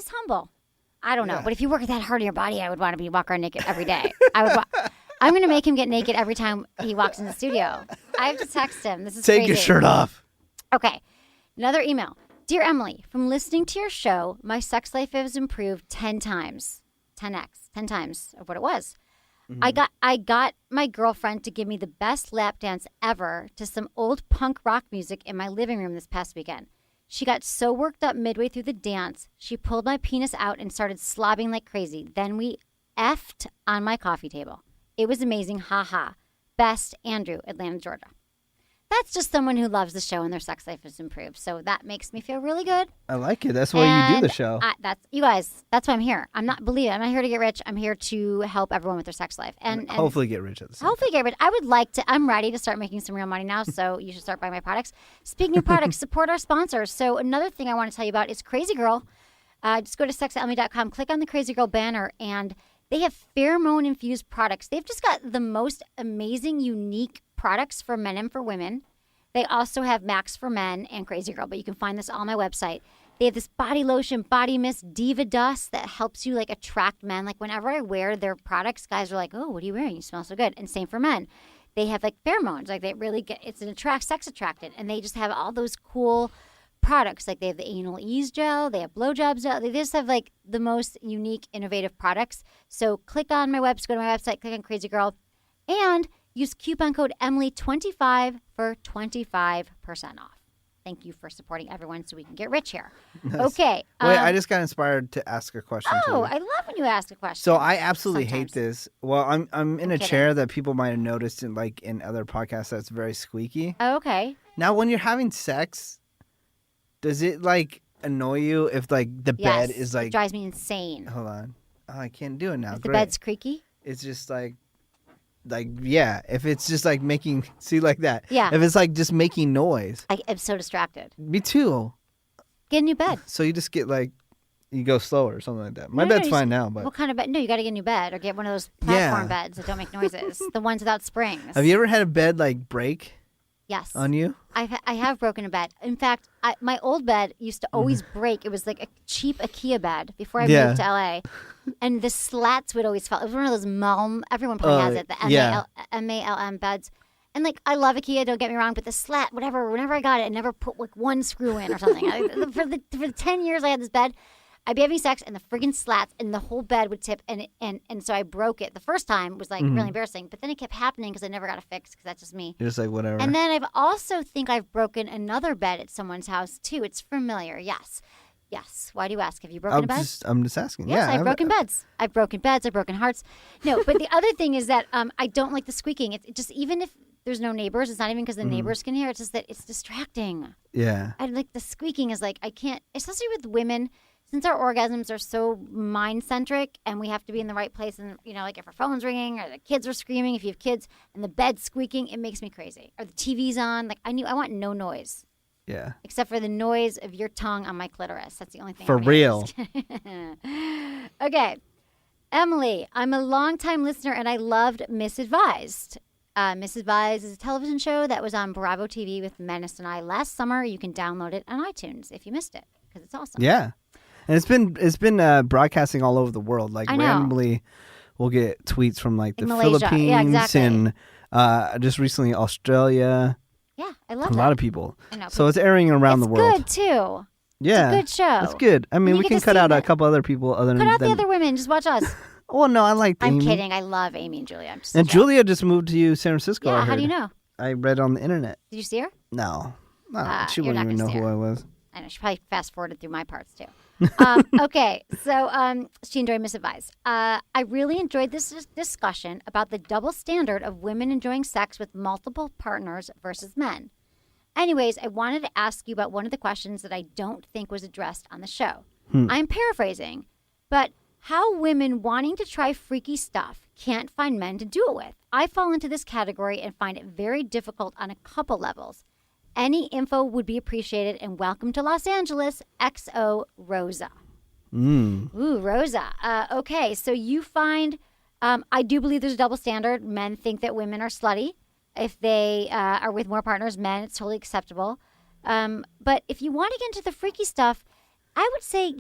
humble. I don't know, but if you work that hard in your body, I would want to be walking around naked every day. I'm going to make him get naked every time he walks in the studio. I have to text him. This is Take crazy. your shirt off. Okay. Another email. Dear Emily, from listening to your show, my sex life has improved 10 times. 10 times of what it was. Mm-hmm. I got my girlfriend to give me the best lap dance ever to some old punk rock music in my living room this past weekend. She got so worked up midway through the dance, she pulled my penis out and started slobbing like crazy. Then we effed on my coffee table. It was amazing. Ha ha. Best, Andrew, Atlanta, Georgia. That's just someone who loves the show and their sex life has improved. So that makes me feel really good. I like it. That's why you do the show. You guys, that's why I'm here. I'm not here to get rich. I'm here to help everyone with their sex life. And hopefully get rich at the same Hopefully get rich. I'm ready to start making some real money now, so you should start buying my products. Speaking of products, support our sponsors. So another thing I want to tell you about is Crazy Girl. Just go to sexwithemily.com, click on the Crazy Girl banner, and they have pheromone-infused products. They've just got the most amazing, unique products for men and for women. They also have Max for men and Crazy Girl, but you can find this on my website. They have this body lotion, body mist, Diva Dust that helps you like attract men. Like whenever I wear their products, guys are like, "Oh, what are you wearing? You smell so good." And same for men. They have like pheromones, like they really it's an sex attractant, and they just have all those cool products. Like they have the anal ease gel, they have blowjob gel. They just have like the most unique, innovative products. So click on my website, go to my website, click on Crazy Girl, and use coupon code Emily25 for 25% off. Thank you for supporting everyone so we can get rich here. Okay. Wait, I just got inspired to ask a question. Oh, I love when you ask a question. So I absolutely hate this. Well, I'm in a kidding. chair that people might have noticed in other podcasts that's very squeaky. Oh, okay. Now, when you're having sex, does it like annoy you if like the bed is like? It drives me insane. Hold on. Oh, I can't do it now. If the bed's creaky? It's just like yeah, if it's just like making, see like that. Yeah. If it's like just making noise. I'm so distracted. Me too. Get a new bed. So you just get like, you go slower or something like that. My bed's fine now, but. What kind of bed? No, you got to get a new bed or get one of those platform beds that don't make noises. The ones without springs. Have you ever had a bed like break? Yes. On you? I have broken a bed. In fact, my old bed used to always break. It was like a cheap IKEA bed before I moved to LA. And the slats would always fall. It was one of those Malm, everyone probably has it, the MALM beds. And like, I love IKEA, don't get me wrong, but the slat, whenever I got it, I never put like one screw in or something. For the 10 years I had this bed, I'd be having sex and the friggin' slats and the whole bed would tip and so I broke it. The first time was like really embarrassing, but then it kept happening because I never got it fixed because that's just me. You're just like, whatever. And then I've also think I've broken another bed at someone's house too. It's familiar, yes. Why do you ask? Have you broken a bed? I'm just asking. Yes, yeah, I've broken beds. I've broken beds. I've broken hearts. No, but the other thing is that I don't like the squeaking. It just, even if there's no neighbors, it's not even because the neighbors can hear. It's just that it's distracting. Yeah. I like the squeaking is like, I can't, especially with women, since our orgasms are so mind-centric and we have to be in the right place and, like if our phone's ringing or the kids are screaming, if you have kids, and the bed's squeaking, it makes me crazy. Or the TV's on. Like, I want no noise. Yeah. Except for the noise of your tongue on my clitoris. That's the only thing. For real. Okay. Emily, I'm a longtime listener and I loved Misadvised. Misadvised is a television show that was on Bravo TV with Menace and I last summer. You can download it on iTunes if you missed it because it's awesome. Yeah. And it's been broadcasting all over the world. Like randomly, we'll get tweets from like the Philippines and just recently Australia. Yeah, I love a lot of people. I know. So it's airing around the world. It's good too. Yeah, it's a good show. It's good. I mean, we can cut out a couple other people. Cut out the other women. Just watch us. Oh no, I like. I'm kidding. I love Amy and Julia. And Julia just moved to San Francisco. Yeah, how do you know? I read on the internet. Did you see her? No, she wouldn't even know who I was. I know. She probably fast forwarded through my parts too. Okay, so she enjoyed Misadvised. I really enjoyed this discussion about the double standard of women enjoying sex with multiple partners versus men. Anyways, I wanted to ask you about one of the questions that I don't think was addressed on the show. I'm paraphrasing, but how women wanting to try freaky stuff can't find men to do it with. I fall into this category and find it very difficult on a couple levels. Any info would be appreciated, and welcome to Los Angeles, XO Rosa. Ooh, Rosa. Okay, so you find, I do believe there's a double standard. Men think that women are slutty. If they are with more partners, men, it's totally acceptable. But if you want to get into the freaky stuff, I would say,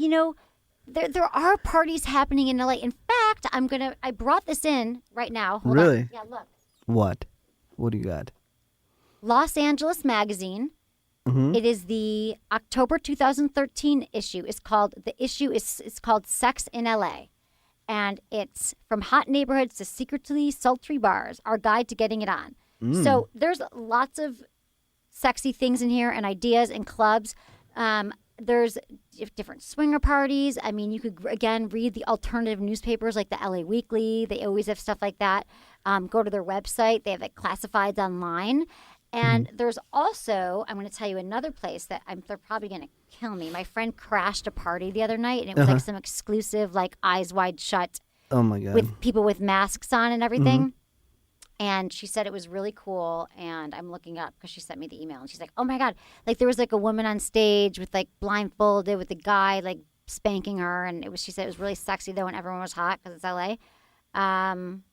there are parties happening in LA. In fact, I brought this in right now. Hold really? on. Yeah, look. What? What do you got? Los Angeles Magazine. Mm-hmm. It is the October 2013 issue. It's called Sex in LA. And it's From Hot Neighborhoods to Secretly Sultry Bars, Our Guide to Getting It On. So there's lots of sexy things in here and ideas and clubs. There's different swinger parties. I mean, you could, again, read the alternative newspapers like the LA Weekly. They always have stuff like that. Go to their website. They have like classifieds online. And there's also, I'm going to tell you another place that they're probably going to kill me. My friend crashed a party the other night, and it was like some exclusive, like eyes wide shut. Oh my God. With people with masks on and everything. And she said it was really cool. And I'm looking up because she sent me the email. And she's like, oh my God. Like there was like a woman on stage with like blindfolded with a guy like spanking her. And she said it was really sexy though. And everyone was hot because it's LA. Can't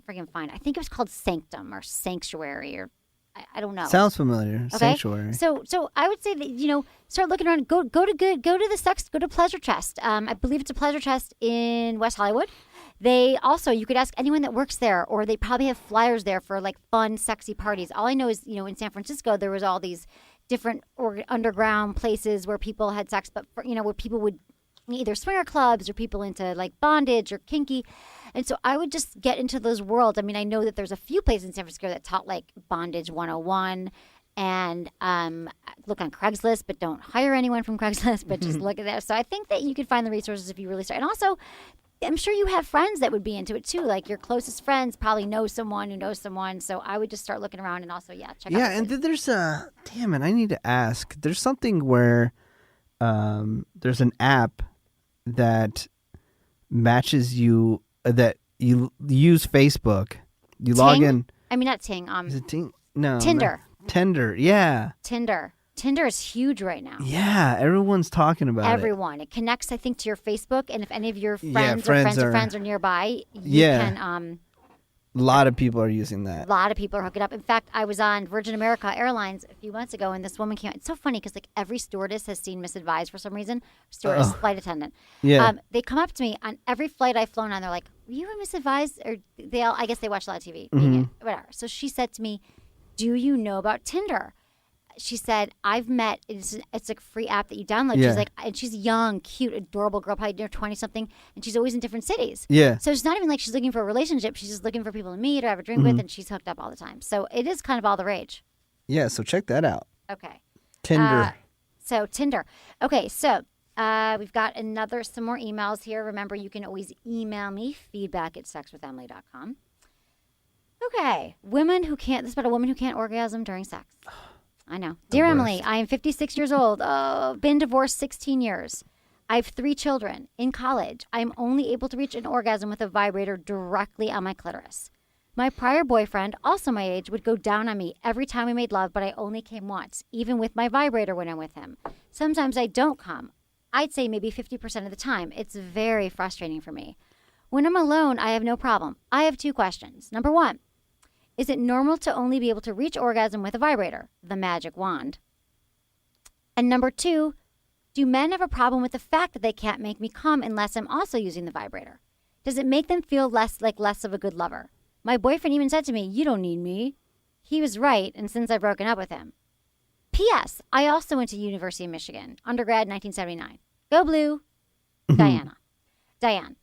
friggin' find it. I think it was called Sanctum or Sanctuary or I don't know. Sounds familiar. Okay? Sanctuary. So I would say that, start looking around. Go to Pleasure Chest. I believe it's a Pleasure Chest in West Hollywood. They also, you could ask anyone that works there, or they probably have flyers there for like fun, sexy parties. All I know is, in San Francisco, there was all these different underground places where people had sex, but where people would either swinger clubs or people into like bondage or kinky. And so I would just get into those worlds. I mean, I know that there's a few places in San Francisco that taught like bondage 101 and look on Craigslist, but don't hire anyone from Craigslist, but just look at that. So I think that you could find the resources if you really start. And also, I'm sure you have friends that would be into it too. Like your closest friends probably know someone who knows someone. So I would just start looking around and also, check out. Yeah, and then there's damn it, I need to ask. There's something where there's an app that matches you, that you use Facebook. You Ting? log in. I mean, not Ting. Is it Ting? No. Tinder. Tinder, yeah. Tinder is huge right now. Yeah, everyone's talking about Everyone. It connects, I think, to your Facebook, and if any of your friends friends are nearby, you can. A lot of people are using that. A lot of people are hooking up. In fact, I was on Virgin America Airlines a few months ago, and this woman came out. It's so funny because like every stewardess has seen Misadvised for some reason. Stewardess, flight attendant. Yeah. They come up to me on every flight I've flown on. They're like, "Were you a Misadvised?" Or I guess they watch a lot of TV. Whatever. So she said to me, "Do you know about Tinder?" She said, I've met, it's a free app that you download. Yeah. She's like, and she's young, cute, adorable girl, probably 20-something, and she's always in different cities. Yeah. So it's not even like she's looking for a relationship. She's just looking for people to meet or have a drink with, and she's hooked up all the time. So it is kind of all the rage. Yeah, so check that out. Okay. Tinder. Tinder. Okay, so we've got some more emails here. Remember, you can always email me, feedback@sexwithemily.com. Okay. This is about a woman who can't orgasm during sex. I know. Dear Emily, I am 56 years old. Been divorced 16 years. I have 3 children. In college, I am only able to reach an orgasm with a vibrator directly on my clitoris. My prior boyfriend, also my age, would go down on me every time we made love, but I only came once, even with my vibrator when I'm with him. Sometimes I don't come. I'd say maybe 50% of the time. It's very frustrating for me. When I'm alone, I have no problem. I have 2 questions. Number 1. Is it normal to only be able to reach orgasm with a vibrator, the magic wand? And number 2, do men have a problem with the fact that they can't make me come unless I'm also using the vibrator? Does it make them feel less of a good lover? My boyfriend even said to me, "You don't need me." He was right, and since I've broken up with him. P.S. I also went to University of Michigan, undergrad 1979. Go Blue. Diane.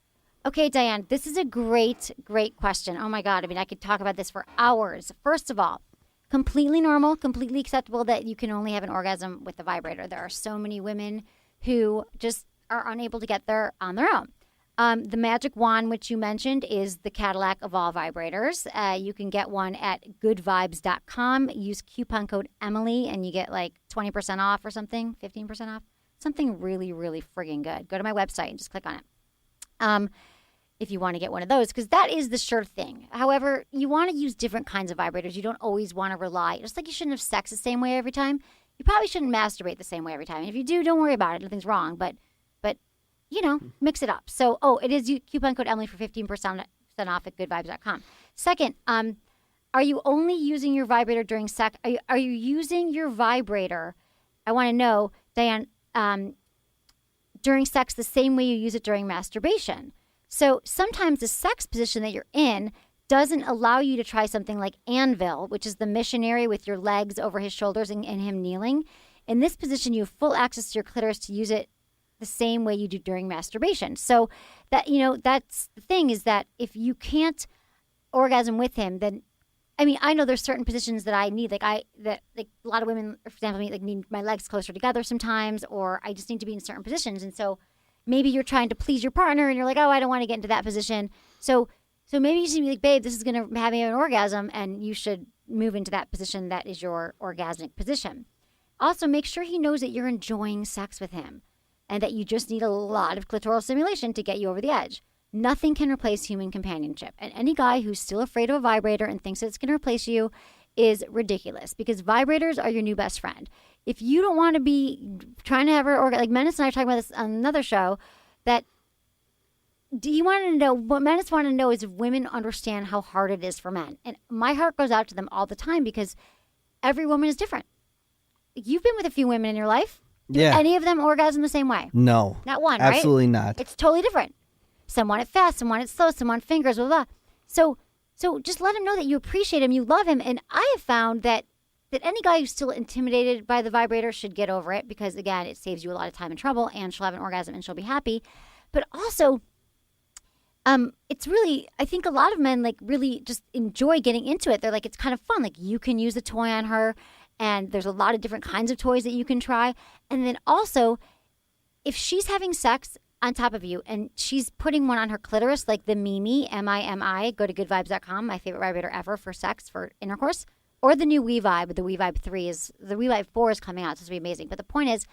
Okay, Diane, this is a great, great question. Oh, my God. I mean, I could talk about this for hours. First of all, completely normal, completely acceptable that you can only have an orgasm with the vibrator. There are so many women who just are unable to get there on their own. The magic wand, which you mentioned, is the Cadillac of all vibrators. You can get one at goodvibes.com. Use coupon code Emily, and you get like 20% off or something, 15% off. Something really, really friggin' good. Go to my website and just click on it. If you want to get one of those, because that is the sure thing. However, you want to use different kinds of vibrators. You don't always want to rely, just like you shouldn't have sex the same way every time. You probably shouldn't masturbate the same way every time. And if you do, don't worry about it. Nothing's wrong. But mix it up. So, it is coupon code Emily for 15% off at goodvibes.com. Second, are you only using your vibrator during sex? Are you using your vibrator? I want to know, Diane, during sex the same way you use it during masturbation. So sometimes the sex position that you're in doesn't allow you to try something like anvil, which is the missionary with your legs over his shoulders and him kneeling. In this position, you have full access to your clitoris to use it the same way you do during masturbation. So that, that's the thing, is that if you can't orgasm with him, then I mean, I know there's certain positions that I need. Like a lot of women, for example, need my legs closer together sometimes, or I just need to be in certain positions. And so maybe you're trying to please your partner and you're like, oh, I don't want to get into that position. So maybe you should be like, babe, this is going to have me an orgasm, and you should move into that position that is your orgasmic position. Also, make sure he knows that you're enjoying sex with him and that you just need a lot of clitoral stimulation to get you over the edge. Nothing can replace human companionship. And any guy who's still afraid of a vibrator and thinks it's going to replace you is ridiculous, because vibrators are your new best friend. If you don't want to be trying to have her orgasm, like Menage and I are talking about this on another show, that do you want to know, what Menage want to know is if women understand how hard it is for men. And my heart goes out to them all the time, because every woman is different. You've been with a few women in your life. Yeah. Do any of them orgasm the same way? No. Not one, right? Absolutely not. It's totally different. Some want it fast, some want it slow, some want fingers, blah, blah. So just let him know that you appreciate him, you love him. And I have found that any guy who's still intimidated by the vibrator should get over it, because, again, it saves you a lot of time and trouble, and she'll have an orgasm and she'll be happy. But also, it's really, I think a lot of men, like, really just enjoy getting into it. They're like, it's kind of fun. Like, you can use a toy on her, and there's a lot of different kinds of toys that you can try. And then also, if she's having sex on top of you and she's putting one on her clitoris, like the Mimi, M-I-M-I, go to goodvibes.com, my favorite vibrator ever for sex, for intercourse, or the new WeVibe, the WeVibe 3 the WeVibe 4 is coming out, so it's going to be amazing. But the point is,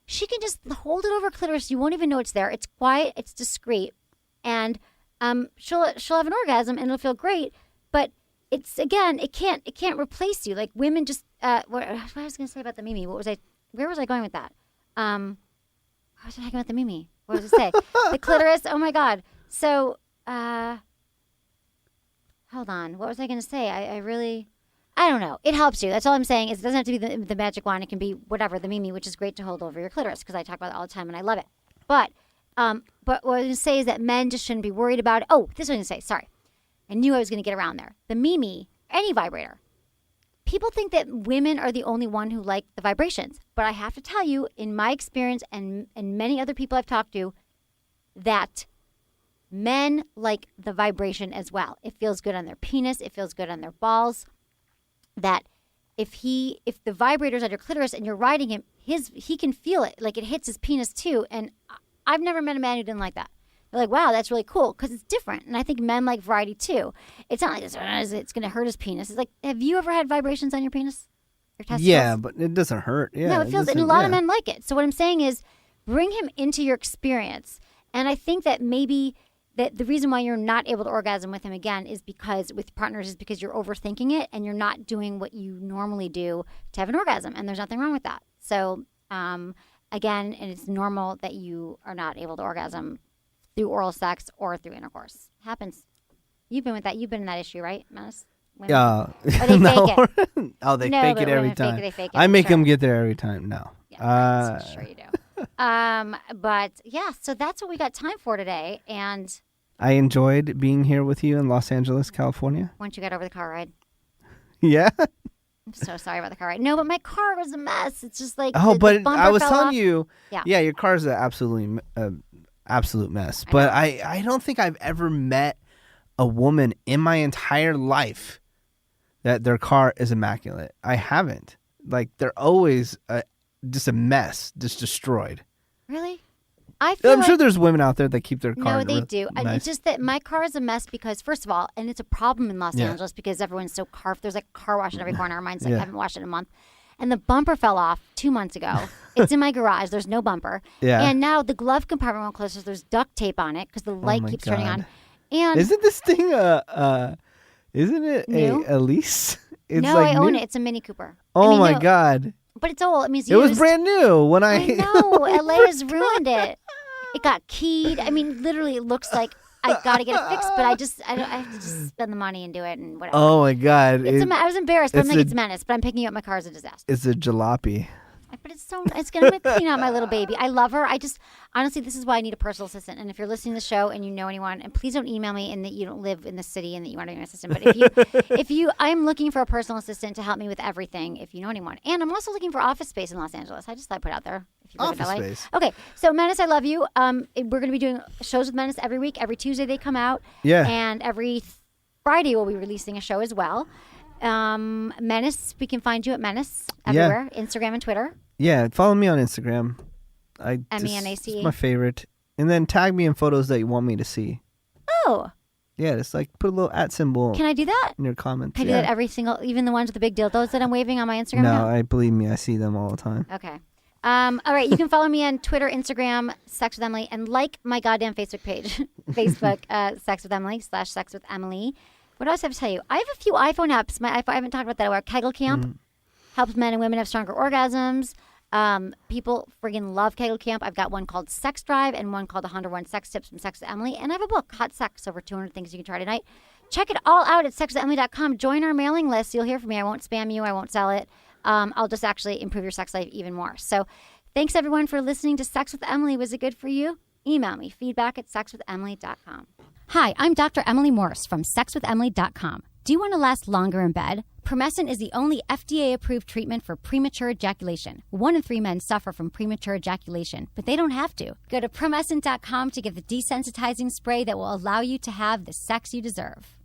she can just hold it over her clitoris. You won't even know it's there. It's quiet, it's discreet, and she'll have an orgasm and it'll feel great. But it's, again, it can't replace you. Like, women just what I was going to say about the Mimi. Where was I going with that? I was talking about the Mimi. What does it say? The clitoris. Oh my God. So, hold on. What was I going to say? I don't know. It helps you. That's all I'm saying. Is it doesn't have to be the magic wand. It can be whatever, the Mimi, which is great to hold over your clitoris, because I talk about it all the time and I love it. But what I was going to say is that men just shouldn't be worried about it. Oh, this was going to say. Sorry. I knew I was going to get around there. The Mimi, any vibrator. People think that women are the only one who like the vibrations. But I have to tell you, in my experience and many other people I've talked to, that men like the vibration as well. It feels good on their penis. It feels good on their balls. That if the vibrator's on your clitoris and you're riding him, he can feel it. Like, it hits his penis too. And I've never met a man who didn't like that. They're like, wow, that's really cool, because it's different. And I think men like variety too. It's not like it's going to hurt his penis. It's like, have you ever had vibrations on your penis? Your testicles? Yeah, but it doesn't hurt. Yeah, no, it feels, and a lot of men like it. So what I'm saying is, bring him into your experience. And I think that maybe that the reason why you're not able to orgasm with him again is because you're overthinking it and you're not doing what you normally do to have an orgasm. And there's nothing wrong with that. So again, and it's normal that you are not able to orgasm through oral sex or through intercourse. It happens. You've been with that. You've been in that issue, right, Menace? Yeah. Or they fake it. Oh, they fake it every time. They fake it, I make them get there every time. No. Yeah, right. Sure you do. But yeah, so that's what we got time for today. And I enjoyed being here with you in Los Angeles, California. Once you got over the car ride. Yeah. I'm so sorry about the car ride. No, but my car was a mess. It's just like but the I was telling off. you. Yeah, your car's an absolute mess. But I don't think I've ever met a woman in my entire life that their car is immaculate. I haven't. Like, they're always just a mess, just destroyed. Really? I'm sure there's women out there that keep their car. No, they do. Nice. It's just that my car is a mess because, first of all, and it's a problem in Los Angeles because everyone's so there's like a car wash in every corner. Mine's like, I haven't washed it in a month. And the bumper fell off 2 months ago. It's in my garage. There's no bumper. Yeah. And now the glove compartment won't close. So there's duct tape on it because the light keeps turning on. And isn't this thing isn't it new? a lease? It's no, like I own it. It's a Mini Cooper. Oh my God. But it's old. It means it was brand new when I know. LA has ruined it. It got keyed. I mean, literally, it looks like I got to get it fixed, but I have to just spend the money and do it and whatever. Oh my God. I was embarrassed, but I'm like, it's menace, but I'm picking up my car as a disaster. It's a jalopy. But it's going to clean out my little baby. I love her. Honestly, this is why I need a personal assistant. And if you're listening to the show and you know anyone, and please don't email me and that you don't live in the city and that you want an assistant. But I'm looking for a personal assistant to help me with everything if you know anyone. And I'm also looking for office space in Los Angeles. I just thought I'd put out there. If you office space. Okay, so Menace, I love you. We're going to be doing shows with Menace every week. Every Tuesday they come out. Yeah. And every Friday we'll be releasing a show as well. Menace, we can find you at Menace everywhere, Instagram and Twitter. Yeah, follow me on Instagram. MENACE. It's my favorite. And then tag me in photos that you want me to see. Oh. Yeah, just like put a little @ symbol. Can I do that? In your comments. Can I do that every single, even the ones with the big dildos that I'm waving on my Instagram No, account? believe me, I see them all the time. Okay. All right, you can follow me on Twitter, Instagram, Sex with Emily, and like my goddamn Facebook page, Facebook, Sex with Emily /Sex with Emily. What else have to tell you? I have a few iPhone apps. I haven't talked about that. Where Kegel Camp helps men and women have stronger orgasms. People friggin' love Kegel Camp. I've got one called Sex Drive and one called 101 Sex Tips from Sex with Emily. And I have a book, Hot Sex, over 200 things you can try tonight. Check it all out at sexwithemily.com. Join our mailing list. You'll hear from me. I won't spam you. I won't sell it. I'll just actually improve your sex life even more. So thanks, everyone, for listening to Sex with Emily. Was it good for you? Email me, feedback@sexwithemily.com. Hi, I'm Dr. Emily Morse from sexwithemily.com. Do you want to last longer in bed? Promescent is the only FDA-approved treatment for premature ejaculation. 1 in 3 men suffer from premature ejaculation, but they don't have to. Go to promescent.com to get the desensitizing spray that will allow you to have the sex you deserve.